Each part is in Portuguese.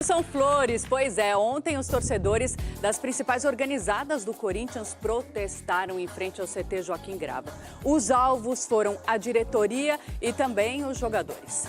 São flores, pois é. Ontem os torcedores das principais organizadas do Corinthians protestaram em frente ao CT Joaquim Grava. Os alvos foram a diretoria e também os jogadores.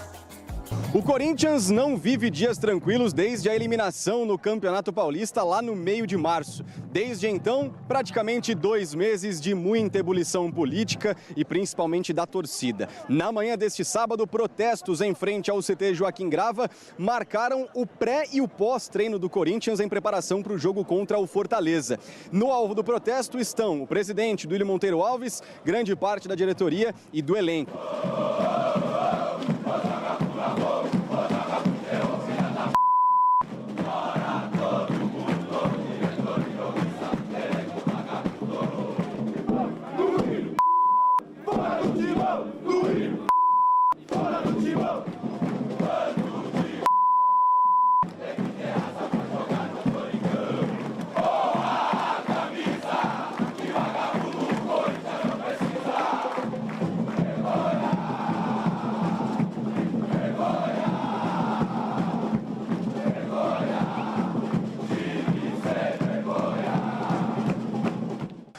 O Corinthians não vive dias tranquilos desde a eliminação no Campeonato Paulista lá no meio de março. Desde então, praticamente 2 meses de muita ebulição política e principalmente da torcida. Na manhã deste sábado, protestos em frente ao CT Joaquim Grava marcaram o pré e o pós-treino do Corinthians em preparação para o jogo contra o Fortaleza. No alvo do protesto estão o presidente Duílio Monteiro Alves, grande parte da diretoria e do elenco.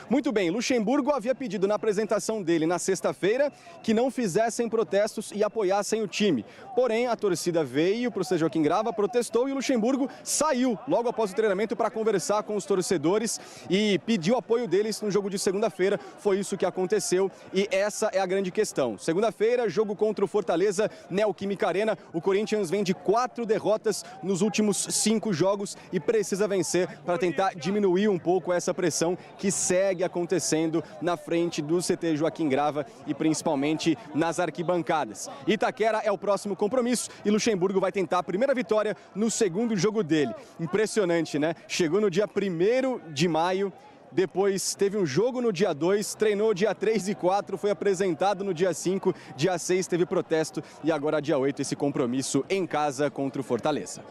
Muito bem, Luxemburgo havia pedido na apresentação dele na sexta-feira que não fizessem protestos e apoiassem o time. Porém, a torcida veio para o CT Joaquim Grava, protestou e o Luxemburgo saiu logo após o treinamento para conversar com os torcedores e pediu apoio deles no jogo de segunda-feira. Foi isso que aconteceu e essa é a grande questão. Segunda-feira, jogo contra o Fortaleza, Neoquímica Arena. O Corinthians vem de 4 derrotas nos últimos 5 jogos e precisa vencer para tentar diminuir um pouco essa pressão que segue acontecendo na frente do CT Joaquim Grava e principalmente nas arquibancadas. Itaquera é o próximo compromisso e Luxemburgo vai tentar a primeira vitória no segundo jogo dele. Impressionante, né? Chegou no dia 1º de maio, depois teve um jogo no dia 2, treinou dia 3 e 4, foi apresentado no dia 5, dia 6 teve protesto e agora dia 8 esse compromisso em casa contra o Fortaleza.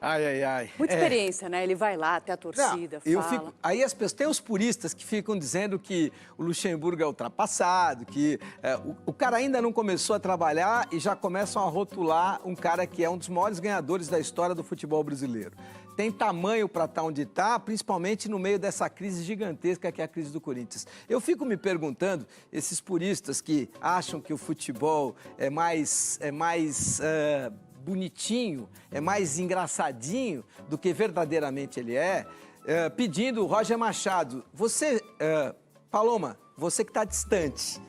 Ai, ai, ai. Muita experiência, né? Ele vai lá até a torcida, fala. Aí as pessoas, tem os puristas que ficam dizendo que o Luxemburgo é ultrapassado, que o cara ainda não começou a trabalhar e já começam a rotular um cara que é um dos maiores ganhadores da história do futebol brasileiro. Tem tamanho para estar onde está, principalmente no meio dessa crise gigantesca que é a crise do Corinthians. Eu fico me perguntando, esses puristas que acham que o futebol é mais bonitinho, é mais engraçadinho do que verdadeiramente ele é, pedindo o Roger Machado. Você, Paloma, você que está distante,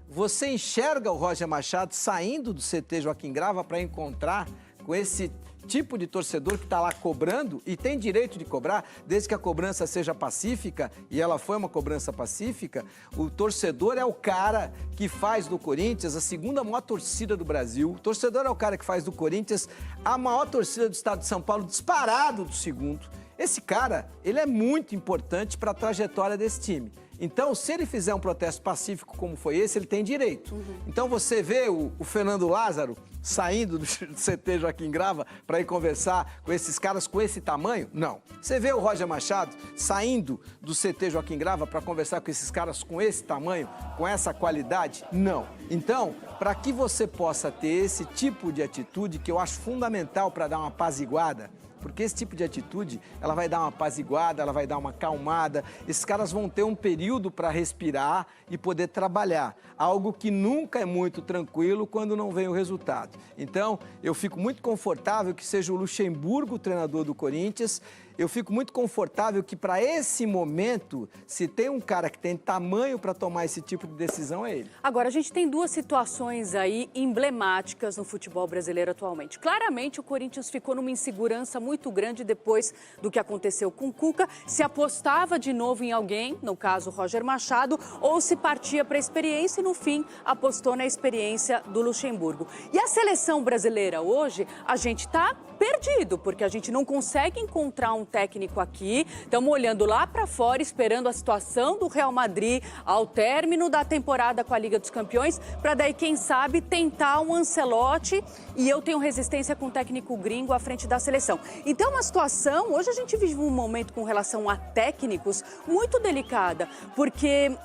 você enxerga o Roger Machado saindo do CT Joaquim Grava para encontrar com esse tipo de torcedor que está lá cobrando e tem direito de cobrar, desde que a cobrança seja pacífica, e ela foi uma cobrança pacífica? O torcedor é o cara que faz do Corinthians a segunda maior torcida do Brasil. O torcedor é o cara que faz do Corinthians a maior torcida do estado de São Paulo, disparado do segundo. Esse cara, ele é muito importante para a trajetória desse time. Então, se ele fizer um protesto pacífico como foi esse, ele tem direito. Então, você vê o Fernando Lázaro saindo do CT Joaquim Grava para ir conversar com esses caras com esse tamanho? Não. Você vê o Roger Machado saindo do CT Joaquim Grava para conversar com esses caras com esse tamanho, com essa qualidade? Não. Então, para que você possa ter esse tipo de atitude, que eu acho fundamental para dar uma apaziguada, porque esse tipo de atitude, ela vai dar uma apaziguada, ela vai dar uma acalmada. Esses caras vão ter um período para respirar e poder trabalhar. Algo que nunca é muito tranquilo quando não vem o resultado. Então, eu fico muito confortável que seja o Luxemburgo o treinador do Corinthians. Eu fico muito confortável que, para esse momento, se tem um cara que tem tamanho para tomar esse tipo de decisão, é ele. Agora, a gente tem 2 situações aí emblemáticas no futebol brasileiro atualmente. Claramente, o Corinthians ficou numa insegurança muito grande depois do que aconteceu com o Cuca. Se apostava de novo em alguém, no caso Roger Machado, ou se partia para a experiência e, no fim, apostou na experiência do Luxemburgo. E a seleção brasileira hoje, a gente está perdido, porque a gente não consegue encontrar um técnico aqui. Estamos olhando lá para fora, esperando a situação do Real Madrid ao término da temporada com a Liga dos Campeões, para daí, quem sabe, tentar um Ancelotti. E eu tenho resistência com o técnico gringo à frente da seleção. Então, uma situação, hoje a gente vive um momento com relação a técnicos muito delicada, porque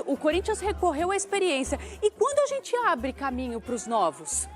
o Corinthians recorreu à experiência. E quando a gente abre caminho para os novos?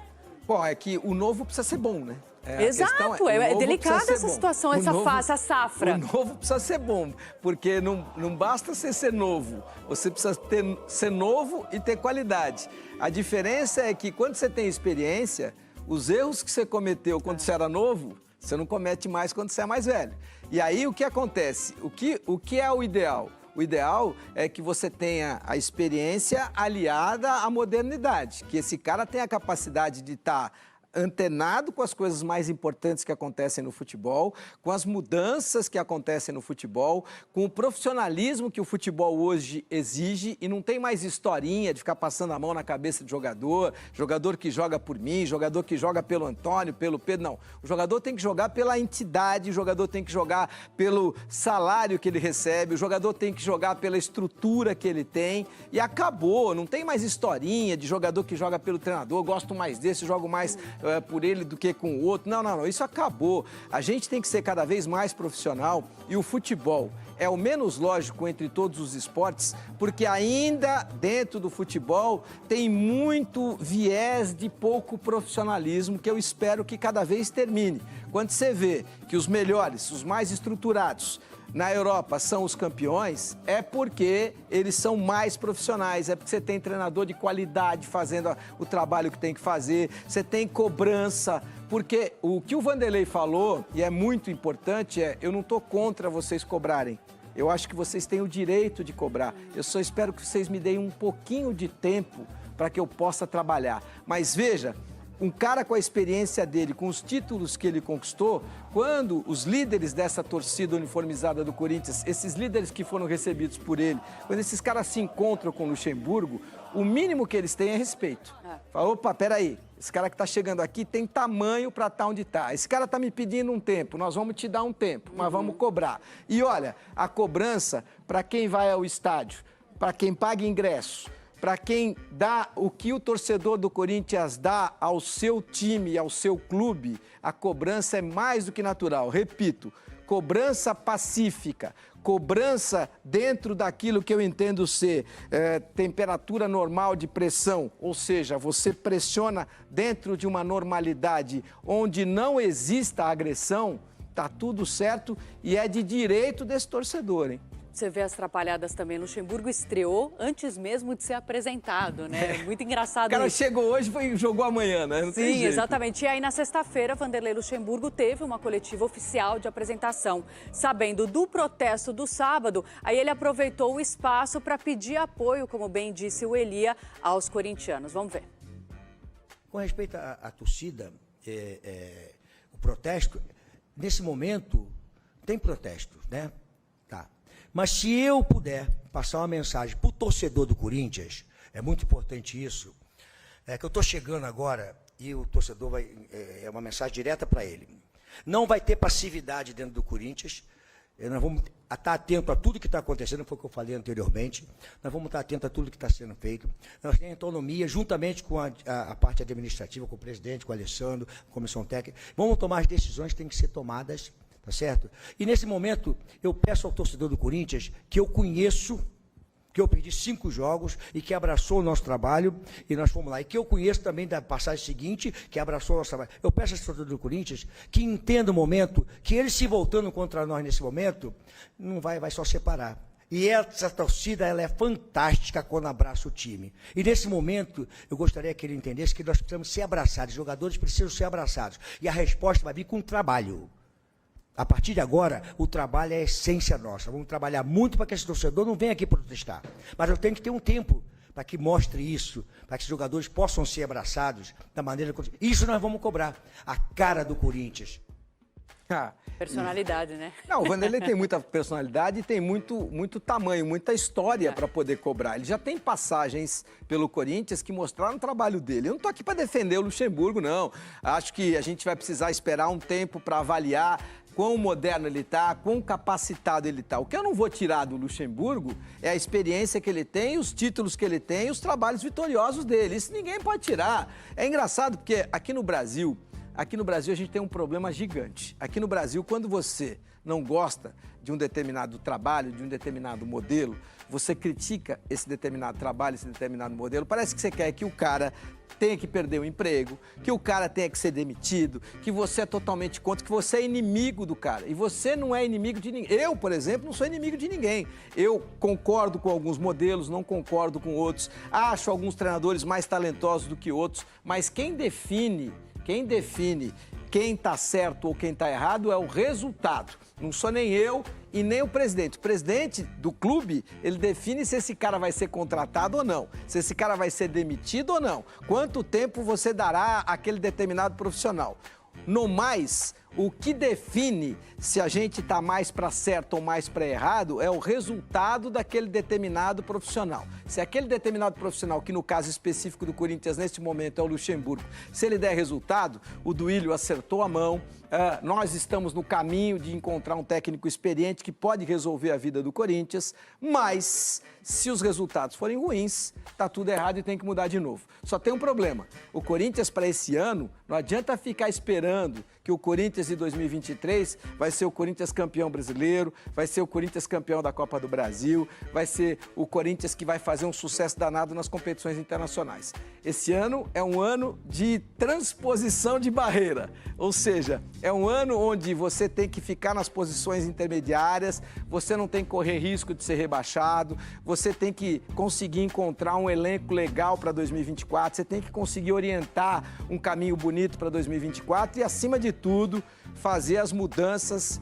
Bom, é que o novo precisa ser bom, né? Exato, é delicada essa situação, essa safra. O novo precisa ser bom, porque não basta você ser novo, você precisa ser novo e ter qualidade. A diferença é que quando você tem experiência, os erros que você cometeu quando você era novo, você não comete mais quando você é mais velho. E aí o que acontece? O que é o ideal? O ideal é que você tenha a experiência aliada à modernidade, que esse cara tenha a capacidade de estar antenado com as coisas mais importantes que acontecem no futebol, com as mudanças que acontecem no futebol, com o profissionalismo que o futebol hoje exige, e não tem mais historinha de ficar passando a mão na cabeça de jogador que joga por mim, jogador que joga pelo Antônio, pelo Pedro, não. O jogador tem que jogar pela entidade, o jogador tem que jogar pelo salário que ele recebe, o jogador tem que jogar pela estrutura que ele tem, e acabou, não tem mais historinha de jogador que joga pelo treinador, gosto mais desse, jogo mais por ele do que com o outro. Não, isso acabou. A gente tem que ser cada vez mais profissional, e o futebol é o menos lógico entre todos os esportes, porque ainda dentro do futebol tem muito viés de pouco profissionalismo, que eu espero que cada vez termine. Quando você vê que os melhores, os mais estruturados na Europa são os campeões, é porque eles são mais profissionais, é porque você tem treinador de qualidade fazendo o trabalho que tem que fazer, você tem cobrança, porque o que o Vanderlei falou, e é muito importante, eu não estou contra vocês cobrarem. Eu acho que vocês têm o direito de cobrar. Eu só espero que vocês me deem um pouquinho de tempo para que eu possa trabalhar. Mas veja, um cara com a experiência dele, com os títulos que ele conquistou, quando os líderes dessa torcida uniformizada do Corinthians, esses líderes que foram recebidos por ele, quando esses caras se encontram com o Luxemburgo, o mínimo que eles têm é respeito. Fala, opa, peraí, esse cara que está chegando aqui tem tamanho para estar onde está. Esse cara está me pedindo um tempo, nós vamos te dar um tempo, mas vamos cobrar. E olha, a cobrança para quem vai ao estádio, para quem paga ingresso, para quem dá o que o torcedor do Corinthians dá ao seu time e ao seu clube, a cobrança é mais do que natural. Repito, cobrança pacífica, cobrança dentro daquilo que eu entendo ser temperatura normal de pressão, ou seja, você pressiona dentro de uma normalidade onde não exista agressão, tá tudo certo e é de direito desse torcedor, hein? Você vê as trapalhadas também. Luxemburgo estreou antes mesmo de ser apresentado, né? Muito engraçado isso. O cara chegou hoje e jogou amanhã, né? Não tem Sim, jeito. exatamente. E aí, na sexta-feira, Vanderlei Luxemburgo teve uma coletiva oficial de apresentação. Sabendo do protesto do sábado, aí ele aproveitou o espaço para pedir apoio, como bem disse o Elia, aos corintianos. Vamos ver. Com respeito à torcida, o protesto, nesse momento, tem protesto, né? Tá. Mas se eu puder passar uma mensagem para o torcedor do Corinthians, é muito importante isso, que eu estou chegando agora e o torcedor vai, é uma mensagem direta para ele. Não vai ter passividade dentro do Corinthians, nós vamos estar atento a tudo que está acontecendo, foi o que eu falei anteriormente, nós vamos estar atento a tudo que está sendo feito, nós temos autonomia, juntamente com a parte administrativa, com o presidente, com o Alessandro, com a comissão técnica, vamos tomar as decisões que têm que ser tomadas. Tá certo? E nesse momento, eu peço ao torcedor do Corinthians, que eu conheço, que eu perdi 5 jogos e que abraçou o nosso trabalho, e nós fomos lá. E que eu conheço também da passagem seguinte, que abraçou o nosso trabalho. Eu peço ao torcedor do Corinthians que entenda o momento, que ele se voltando contra nós nesse momento, não vai só separar. E essa torcida, ela é fantástica quando abraça o time. E nesse momento, eu gostaria que ele entendesse que nós precisamos ser abraçados, os jogadores precisam ser abraçados. E a resposta vai vir com o trabalho. A partir de agora, o trabalho é a essência nossa. Vamos trabalhar muito para que esse torcedor não venha aqui protestar. Mas eu tenho que ter um tempo para que mostre isso, para que os jogadores possam ser abraçados da maneira que... Isso nós vamos cobrar. A cara do Corinthians. Personalidade, né? Não, o Vanderlei tem muita personalidade e tem muito tamanho, muita história para poder cobrar. Ele já tem passagens pelo Corinthians que mostraram o trabalho dele. Eu não estou aqui para defender o Luxemburgo, não. Acho que a gente vai precisar esperar um tempo para avaliar quão moderno ele está, quão capacitado ele está. O que eu não vou tirar do Luxemburgo é a experiência que ele tem, os títulos que ele tem, os trabalhos vitoriosos dele. Isso ninguém pode tirar. É engraçado porque aqui no Brasil a gente tem um problema gigante. Aqui no Brasil, quando você não gosta de um determinado trabalho, de um determinado modelo, você critica esse determinado trabalho, esse determinado modelo, parece que você quer que o cara tenha que perder o emprego, que o cara tenha que ser demitido, que você é totalmente contra, que você é inimigo do cara. E você não é inimigo de ninguém. Eu, por exemplo, não sou inimigo de ninguém. Eu concordo com alguns modelos, não concordo com outros. Acho alguns treinadores mais talentosos do que outros, mas quem define quem está certo ou quem está errado é o resultado. Não sou nem eu e nem o presidente. O presidente do clube, ele define se esse cara vai ser contratado ou não, se esse cara vai ser demitido ou não, quanto tempo você dará àquele determinado profissional. No mais, o que define se a gente está mais para certo ou mais para errado é o resultado daquele determinado profissional. Se aquele determinado profissional, que no caso específico do Corinthians neste momento é o Luxemburgo, se ele der resultado, o Duílio acertou a mão, nós estamos no caminho de encontrar um técnico experiente que pode resolver a vida do Corinthians, mas se os resultados forem ruins, está tudo errado e tem que mudar de novo. Só tem um problema, o Corinthians para esse ano, não adianta ficar esperando que o Corinthians de 2023 vai ser o Corinthians campeão brasileiro, vai ser o Corinthians campeão da Copa do Brasil, vai ser o Corinthians que vai fazer um sucesso danado nas competições internacionais. Esse ano é um ano de transposição de barreira, ou seja, é um ano onde você tem que ficar nas posições intermediárias, você não tem que correr risco de ser rebaixado, você tem que conseguir encontrar um elenco legal para 2024, você tem que conseguir orientar um caminho bonito para 2024 e, acima de tudo, fazer as mudanças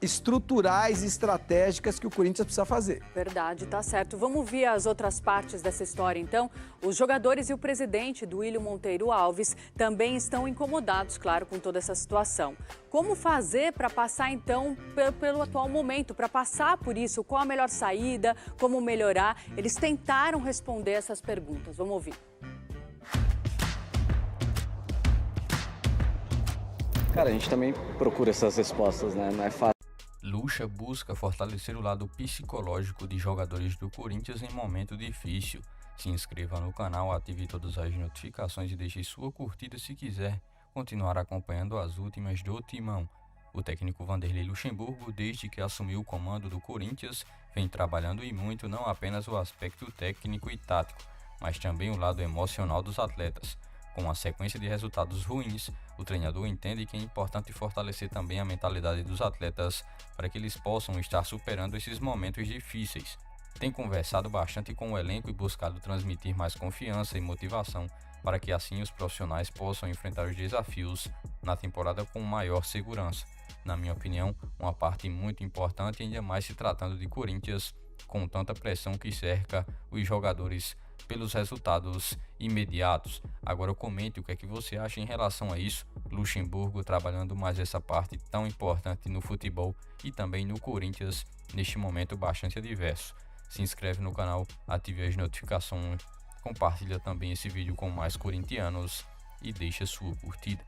estruturais e estratégicas que o Corinthians precisa fazer. Verdade, tá certo. Vamos ver as outras partes dessa história, então. Os jogadores e o presidente, Duílio Monteiro Alves, também estão incomodados, claro, com toda essa situação. Como fazer para passar, então, pelo atual momento, para passar por isso? Qual a melhor saída? Como melhorar? Eles tentaram responder essas perguntas. Vamos ouvir. Cara, a gente também procura essas respostas, né? Não é fácil. Lucha busca fortalecer o lado psicológico de jogadores do Corinthians em momento difícil. Se inscreva no canal, ative todas as notificações e deixe sua curtida se quiser continuar acompanhando as últimas do Timão. O técnico Vanderlei Luxemburgo, desde que assumiu o comando do Corinthians, vem trabalhando e muito não apenas o aspecto técnico e tático, mas também o lado emocional dos atletas. Com a sequência de resultados ruins, o treinador entende que é importante fortalecer também a mentalidade dos atletas para que eles possam estar superando esses momentos difíceis. Tem conversado bastante com o elenco e buscado transmitir mais confiança e motivação para que assim os profissionais possam enfrentar os desafios na temporada com maior segurança. Na minha opinião, uma parte muito importante, ainda mais se tratando de Corinthians, com tanta pressão que cerca os jogadores pelos resultados imediatos. Agora comente o que é que você acha em relação a isso. Luxemburgo trabalhando mais essa parte tão importante no futebol e também no Corinthians neste momento bastante adverso. Se inscreve no canal, ative as notificações, compartilha também esse vídeo com mais corintianos e deixa sua curtida.